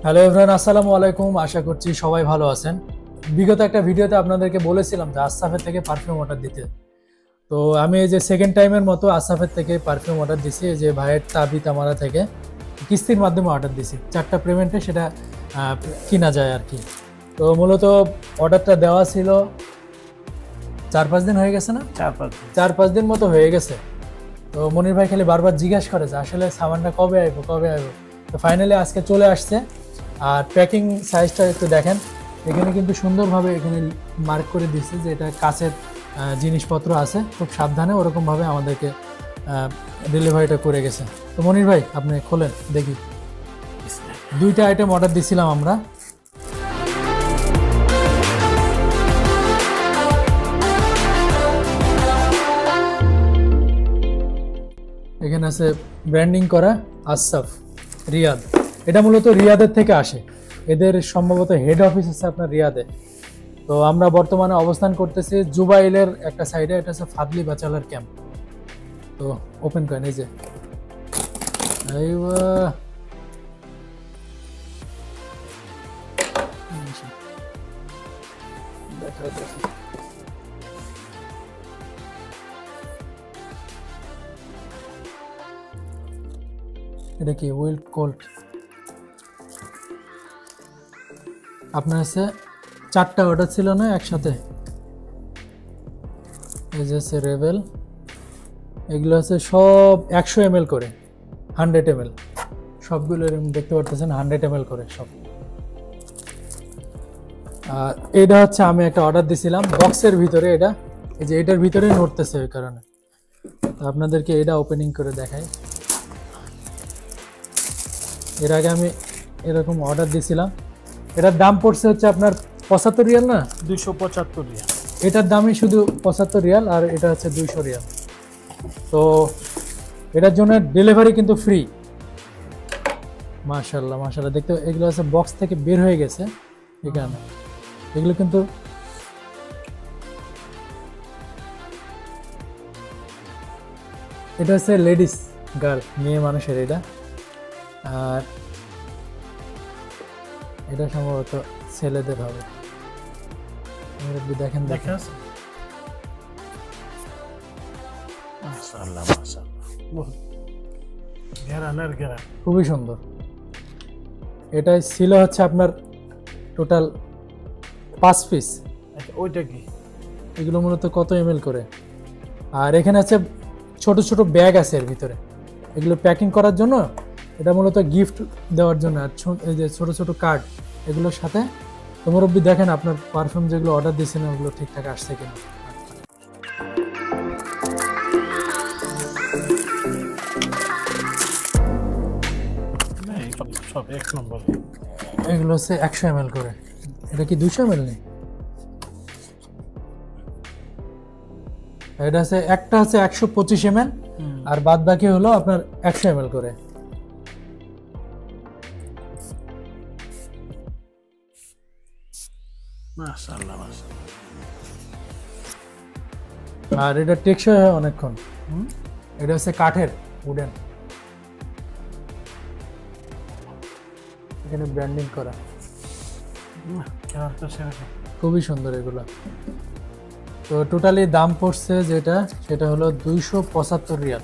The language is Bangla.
হ্যালো এভরিওয়ান, আসসালামু আলাইকুম। আশা করছি সবাই ভালো আছেন। বিগত একটা ভিডিওতে আপনাদেরকে বলেছিলাম যে আসাফের থেকে পারফিউম অর্ডার দিতে। তো আমি এই যে সেকেন্ড টাইমের মতো আসাফের থেকে পারফিউম অর্ডার দিছি, এই যে ভাইয়ের তাবি তামারা থেকে কিস্তির মাধ্যমে অর্ডার দিছি। 4টা পেমেন্টে সেটা কিনা যায় আর কি। তো মূলত অর্ডারটা দেওয়া ছিল 4-5 দিন হয়ে গেছে না, 4-5 দিন মতো হয়ে গেছে। তো মনির ভাই খালি বারবার জিজ্ঞাসা করে যে আসলে সামানটা কবে আসবো। তো ফাইনালি আজকে চলে আসছে। আর প্যাকিং সাইজটা একটু দেখেন, এখানে কিন্তু সুন্দরভাবে এখানে মার্ক করে দিচ্ছে যে এটা কাচের জিনিসপত্র আছে। খুব সাবধানে ওরকমভাবে আমাদেরকে ডেলিভারিটা করে গেছে। তো মনির ভাই আপনি খোলেন দেখি। 2টা আইটেম অর্ডার দিছিলাম আমরা। এখানে আছে ব্র্যান্ডিং করা আসাফ রিয়াদ। এটা মূলত রিয়াদের থেকে আসে, এদের সম্ভবত হেড অফিস আছে আপনার রিয়াদে। তো আমরা বর্তমানে অবস্থান করতেছি জুবাইলের একটা সাইডে, এটা হচ্ছে ফাদলি ব্যাচেলার ক্যাম্প। তো ওপেন করেন, এই যে এটা কি উইল কোল্ড। আপনার হচ্ছে 4টা অর্ডার ছিল না একসাথে। এই যে হচ্ছে রেভেল, এগুলো হচ্ছে সব 100 ml করে, 100 ml সবগুলো এরকম দেখতে পারতেছেন, 100 ml করে সব। আর এটা হচ্ছে আমি একটা অর্ডার দিছিলাম বক্সের ভিতরে, এটা এই যে এটার ভিতরে নড়তেছে ওই কারণে। তো আপনাদেরকে এটা ওপেনিং করে দেখাই। এর আগে আমি এরকম অর্ডার দিছিলাম, এটার দাম পড়ছে হচ্ছে আপনার 75 রিয়াল না, 275 রিয়াল। এটার দামই শুধু 75 রিয়াল, আর এটা হচ্ছে 200 রিয়াল। তো এটার জন্য ডেলিভারি কিন্তু ফ্রি। মাশাআল্লাহ মাশাআল্লাহ, দেখতে এগুলো হচ্ছে বক্স থেকে বের হয়ে গেছে এখানে। এগুলো কিন্তু এটা হচ্ছে লেডিস গার্ল, মেয়ে মানুষের এটা। আর এটা সম্ভবত ছেলেদের হবে। দেখেন দেখেন, মাশাআল্লাহ মাশাআল্লাহ, ঘেরানের ঘেরা খুবই সুন্দর। এটা ছিল হচ্ছে আপনার টোটাল 5 পিস। ওইটা কি? এগুলো মূলত কত ml করে। আর এখানে আছে ছোট ছোট ব্যাগ আছে এর ভিতরে, এগুলো প্যাকিং করার জন্য। এটা মূলত গিফট দেওয়ার জন্য। আর এই যে ছোট ছোট কার্ড এগুলোর সাথে। তো মুরব্বি দেখেন আপনার পারফিউম যেগুলো অর্ডার দিয়েছেন ওগুলো ঠিকঠাক আসছে কিনা। সব 1 নম্বর। এগুলো হচ্ছে 100 ml করে। এটা কি 200 ml নেই? এটা হচ্ছে একটা হচ্ছে 125 ml, আর বাদ বাকি হলো আপনার 100 ml করে। মাশাআল্লাহ মাশাআল্লাহ। আর এটা টেকসই হয় অনেকক্ষণ। এটা হচ্ছে কাঠের, উডেন। এখানে ব্র্যান্ডিং করা, খুবই সুন্দর এগুলো। তো টোটালি দাম পড়ছে যেটা, সেটা হলো 275 রিয়াল।